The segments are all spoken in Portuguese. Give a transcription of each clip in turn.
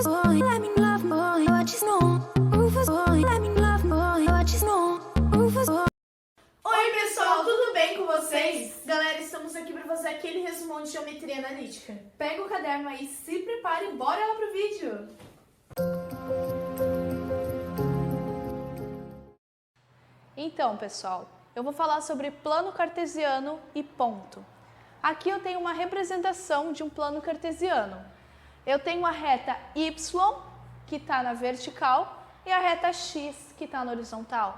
Rufus boy, let me love boy, what you know? Rufus boy, let me love boy, what you know? Rufus boy. Oi pessoal, tudo bem com vocês? Galera, estamos aqui para fazer aquele resumão de geometria analítica. Pega o caderno aí, se prepare e bora lá pro vídeo! Então pessoal, eu vou falar sobre plano cartesiano e ponto. Aqui eu tenho uma representação de um plano cartesiano. Eu tenho a reta y, que está na vertical, e a reta x, que está na horizontal.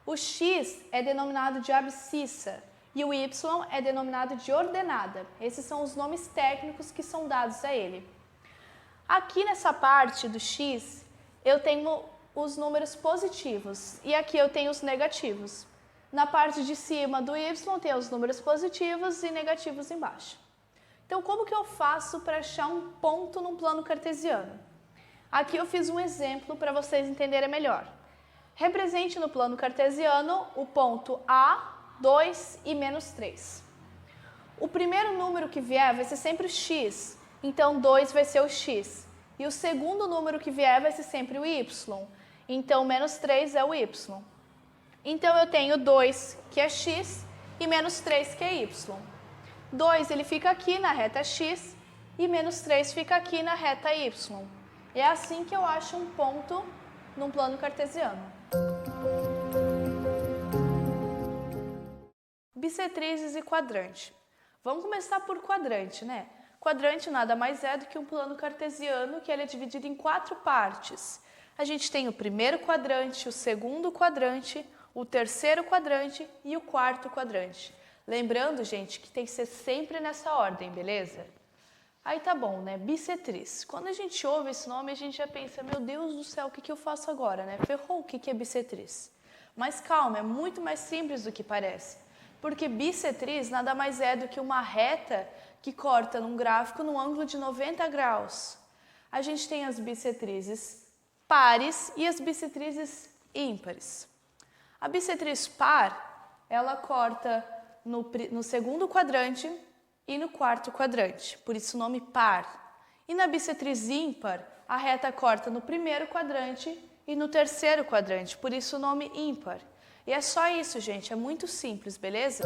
O x é denominado de abscissa e o y é denominado de ordenada. Esses são os nomes técnicos que são dados a ele. Aqui nessa parte do x, eu tenho os números positivos e aqui eu tenho os negativos. Na parte de cima do y tem os números positivos e negativos embaixo. Então, como que eu faço para achar um ponto num plano cartesiano? Aqui eu fiz um exemplo para vocês entenderem melhor. Represente no plano cartesiano o ponto A, 2 e menos 3. O primeiro número que vier vai ser sempre o x, então 2 vai ser o x. E o segundo número que vier vai ser sempre o y, então menos 3 é o y. Então eu tenho 2 que é x e menos 3 que é y. 2 ele fica aqui na reta x e menos 3 fica aqui na reta y. É assim que eu acho um ponto num plano cartesiano. Bissetrizes e quadrante. Vamos começar por quadrante, né? Quadrante nada mais é do que um plano cartesiano que ele é dividido em 4 partes. A gente tem o primeiro quadrante, o segundo quadrante, o terceiro quadrante e o quarto quadrante. Lembrando, gente, que tem que ser sempre nessa ordem, beleza? Aí tá bom, né? Bissetriz. Quando a gente ouve esse nome, a gente já pensa, meu Deus do céu, o que eu faço agora, né? Ferrou, o que é bissetriz? Mas calma, é muito mais simples do que parece. Porque bissetriz nada mais é do que uma reta que corta num gráfico num ângulo de 90 graus. A gente tem as bissetrizes pares e as bissetrizes ímpares. A bissetriz par, ela corta no segundo quadrante e no quarto quadrante, por isso o nome par. E na bissetriz ímpar, a reta corta no primeiro quadrante e no terceiro quadrante, por isso o nome ímpar. E é só isso, gente, é muito simples, beleza?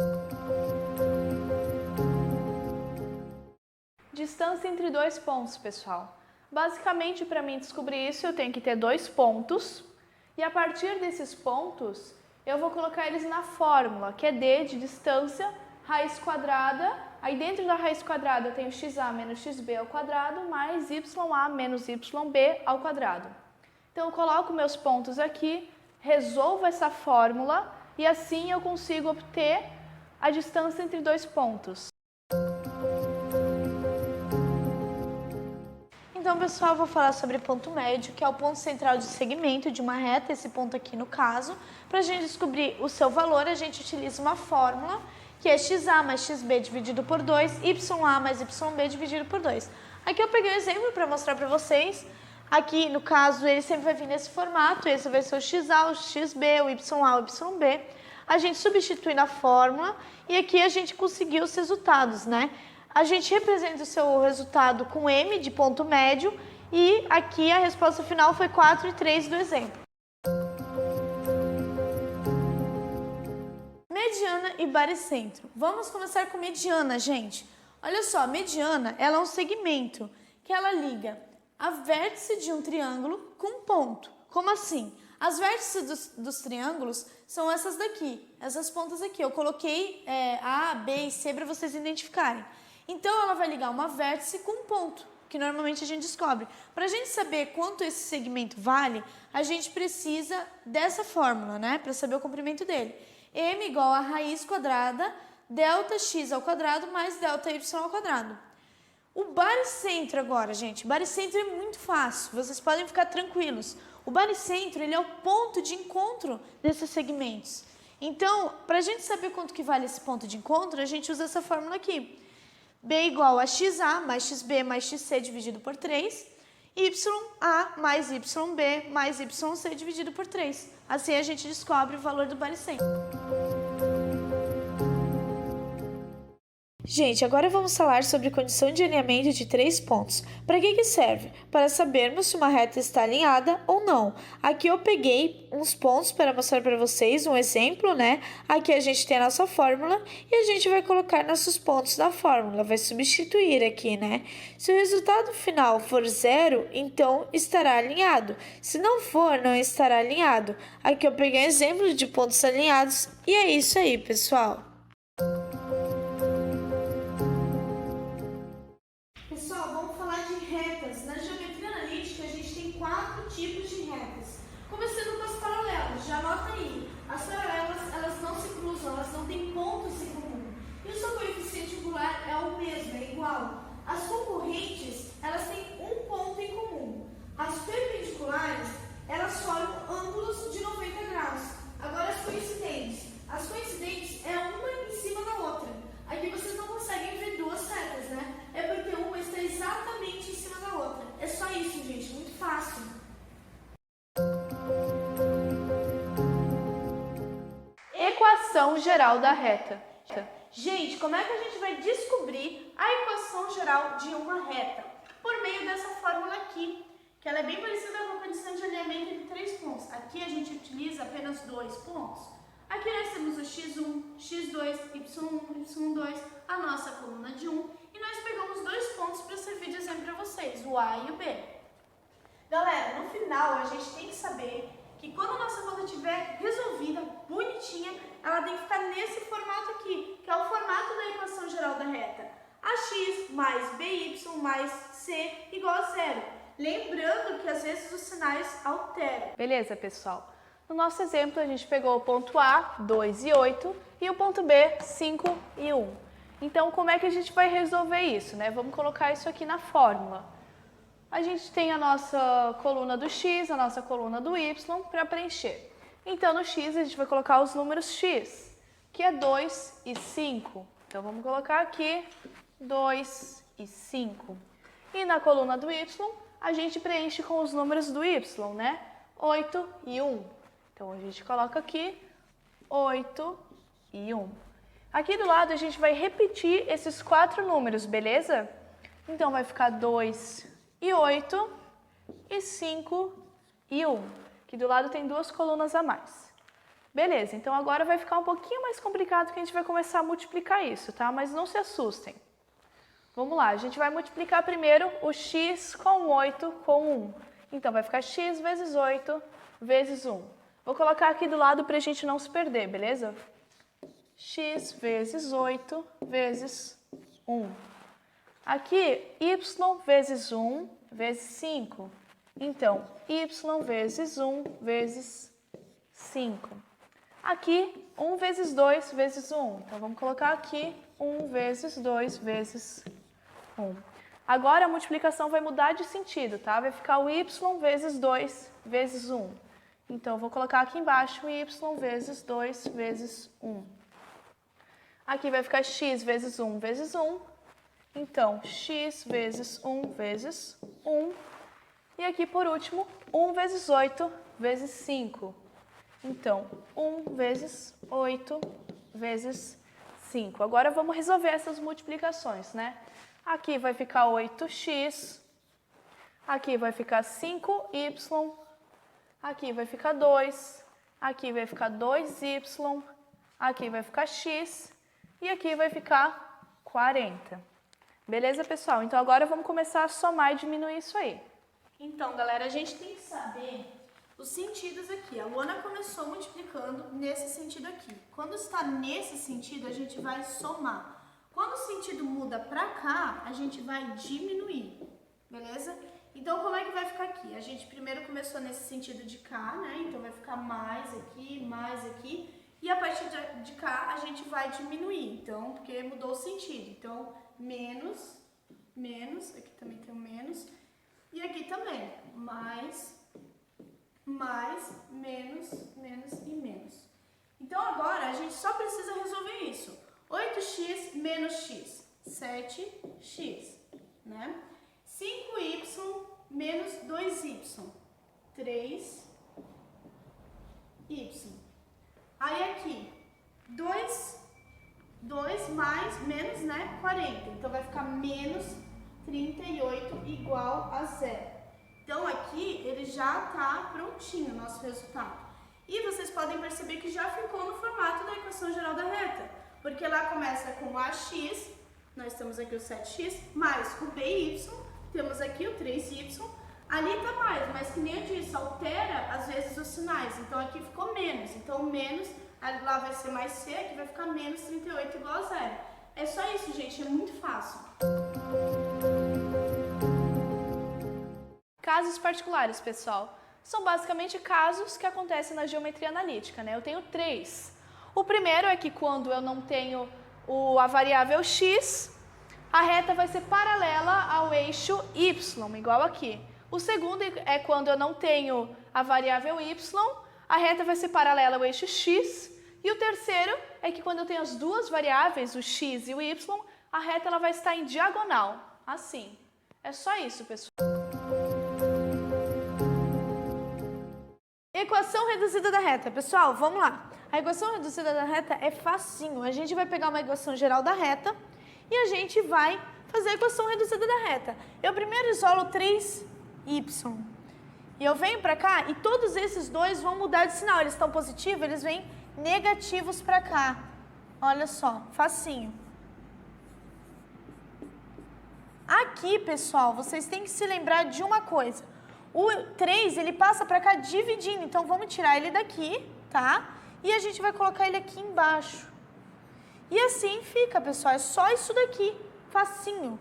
Distância entre dois pontos, pessoal. Basicamente, para mim descobrir isso, eu tenho que ter 2 pontos, e a partir desses pontos, eu vou colocar eles na fórmula, que é d de distância, raiz quadrada, aí dentro da raiz quadrada eu tenho xa menos xb ao quadrado, mais ya menos yb ao quadrado. Então eu coloco meus pontos aqui, resolvo essa fórmula, e assim eu consigo obter a distância entre 2 pontos. Então, pessoal, eu vou falar sobre ponto médio, que é o ponto central de segmento de uma reta, esse ponto aqui no caso. Para a gente descobrir o seu valor, a gente utiliza uma fórmula, que é xa mais xb dividido por 2, ya mais yb dividido por 2. Aqui eu peguei um exemplo para mostrar para vocês. Aqui, no caso, ele sempre vai vir nesse formato, esse vai ser o xa, o xb, o yb. A gente substitui na fórmula e aqui a gente conseguiu os resultados, né? A gente representa o seu resultado com M de ponto médio e aqui a resposta final foi 4 e 3 do exemplo. Mediana e baricentro. Vamos começar com mediana, gente. Olha só, a mediana ela é um segmento que ela liga a vértice de um triângulo com um ponto. Como assim? As vértices dos triângulos são essas daqui, essas pontas aqui. Eu coloquei A, B e C para vocês identificarem. Então, ela vai ligar uma vértice com um ponto, que normalmente a gente descobre. Para a gente saber quanto esse segmento vale, a gente precisa dessa fórmula, né? Para saber o comprimento dele. M igual a raiz quadrada, delta x ao quadrado mais delta y ao quadrado. O baricentro agora, gente. O baricentro é muito fácil, vocês podem ficar tranquilos. O baricentro, ele é o ponto de encontro desses segmentos. Então, para a gente saber quanto que vale esse ponto de encontro, a gente usa essa fórmula aqui. B igual a xa mais xb mais xc dividido por 3, ya mais yb mais yc dividido por 3. Assim a gente descobre o valor do baricentro. Gente, agora vamos falar sobre condição de alinhamento de 3 pontos. Para que serve? Para sabermos se uma reta está alinhada ou não. Aqui eu peguei uns pontos para mostrar para vocês um exemplo, né? Aqui a gente tem a nossa fórmula e a gente vai colocar nossos pontos na fórmula, vai substituir aqui, né? Se o resultado final for 0, então estará alinhado. Se não for, não estará alinhado. Aqui eu peguei um exemplo de pontos alinhados e é isso aí, pessoal. Pessoal, vamos falar de retas. Na geometria analítica, a gente tem 4 tipos de retas. Começando com as paralelas, já anota aí. As paralelas, elas não se cruzam, elas não têm pontos em comum. E o seu coeficiente angular é o mesmo, é igual. As concorrentes, elas têm um ponto em comum. As perpendiculares, elas formam ângulos de 90 graus. Agora as coincidentes. As coincidentes é uma em cima da outra. Aqui vocês não conseguem ver duas setas, né? É porque uma está exatamente em cima da outra. É só isso, gente. Muito fácil. Equação geral da reta. Gente, como é que a gente vai descobrir a equação geral de uma reta? Por meio dessa fórmula aqui, que ela é bem parecida com a condição de alinhamento entre 3 pontos. Aqui a gente utiliza apenas 2 pontos. Aqui nós temos o x1, x2, y1, y2, a nossa coluna de 1. E nós pegamos 2 pontos para servir de exemplo para vocês, o A e o B. Galera, no final a gente tem que saber que quando a nossa conta estiver resolvida, bonitinha, ela tem que ficar nesse formato aqui, que é o formato da equação geral da reta. AX mais BY mais C igual a 0. Lembrando que às vezes os sinais alteram. Beleza, pessoal? No nosso exemplo, a gente pegou o ponto A, 2 e 8, e o ponto B, 5 e 1. Então, como é que a gente vai resolver isso, né? Vamos colocar isso aqui na fórmula. A gente tem a nossa coluna do x, a nossa coluna do y para preencher. Então, no x, a gente vai colocar os números x, que é 2 e 5. Então, vamos colocar aqui 2 e 5. E na coluna do y, a gente preenche com os números do y, né? 8 e 1. Então, a gente coloca aqui 8 e 1. Aqui do lado, a gente vai repetir esses 4 números, beleza? Então, vai ficar 2 e 8 e 5 e 1. Aqui do lado tem 2 colunas a mais. Beleza, então agora vai ficar um pouquinho mais complicado que a gente vai começar a multiplicar isso, tá? Mas não se assustem. Vamos lá, a gente vai multiplicar primeiro o x com 8 com 1. Então, vai ficar x vezes 8 vezes 1. Vou colocar aqui do lado para a gente não se perder, beleza? X vezes 8 vezes 1. Aqui, y vezes 1 vezes 5. Então, y vezes 1 vezes 5. Aqui, 1 vezes 2 vezes 1. Então, vamos colocar aqui 1 vezes 2 vezes 1. Agora, a multiplicação vai mudar de sentido, tá? Vai ficar o y vezes 2 vezes 1. Então, vou colocar aqui embaixo y vezes 2 vezes 1. Aqui vai ficar x vezes 1 vezes 1. Então, x vezes 1 vezes 1. E aqui, por último, 1 vezes 8 vezes 5. Então, 1 vezes 8 vezes 5. Agora, vamos resolver essas multiplicações, né? Aqui vai ficar 8x. Aqui vai ficar 5y. Aqui vai ficar 2, aqui vai ficar 2y, aqui vai ficar x e aqui vai ficar 40. Beleza, pessoal? Então, agora vamos começar a somar e diminuir isso aí. Então, galera, a gente tem que saber os sentidos aqui. A Luana começou multiplicando nesse sentido aqui. Quando está nesse sentido, a gente vai somar. Quando o sentido muda para cá, a gente vai diminuir. Beleza? Então, como é que vai ficar aqui? A gente primeiro começou nesse sentido de cá, né? Então, vai ficar mais aqui. E a partir de cá, a gente vai diminuir. Então, porque mudou o sentido. Então, menos, aqui também tem um menos. E aqui também, mais, menos e menos. Então, agora, a gente só precisa resolver isso. 8x menos x, 7x, né? 5y menos 2y, 3y. Aí aqui, 2 2 mais menos, né, 40. Então, vai ficar menos 38 igual a 0. Então, aqui ele já está prontinho, o nosso resultado. E vocês podem perceber que já ficou no formato da equação geral da reta, porque lá começa com AX, nós temos aqui o 7x, mais o BY, temos aqui o 3y, ali está mais, mas que nem eu disse, altera às vezes os sinais, então aqui ficou menos, então menos, lá vai ser mais C, aqui vai ficar menos 38 igual a 0. É só isso, gente, é muito fácil. Casos particulares, pessoal, são basicamente casos que acontecem na geometria analítica, né? Eu tenho 3. O primeiro é que quando eu não tenho a variável x, a reta vai ser paralela ao eixo y, igual aqui. O segundo é quando eu não tenho a variável y, a reta vai ser paralela ao eixo x. E o terceiro é que quando eu tenho as duas variáveis, o x e o y, a reta ela vai estar em diagonal, assim. É só isso, pessoal. Equação reduzida da reta. Pessoal, vamos lá. A equação reduzida da reta é facinho. A gente vai pegar uma equação geral da reta e a gente vai fazer a equação reduzida da reta. Eu primeiro isolo 3y. E eu venho para cá e todos esses dois vão mudar de sinal. Eles estão positivos, eles vêm negativos para cá. Olha só, facinho. Aqui, pessoal, vocês têm que se lembrar de uma coisa. O 3, ele passa para cá dividindo, então vamos tirar ele daqui, tá? E a gente vai colocar ele aqui embaixo. E assim fica, pessoal, é só isso daqui, facinho.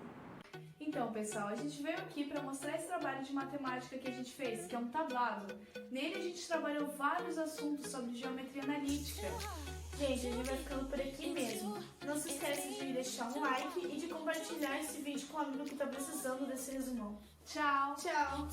Então, pessoal, a gente veio aqui para mostrar esse trabalho de matemática que a gente fez, que é um tablado. Nele a gente trabalhou vários assuntos sobre geometria analítica. Gente, a gente vai ficando por aqui mesmo. Não se esqueça de deixar um like e de compartilhar esse vídeo com um amigo que está precisando desse resumão. Tchau! Tchau!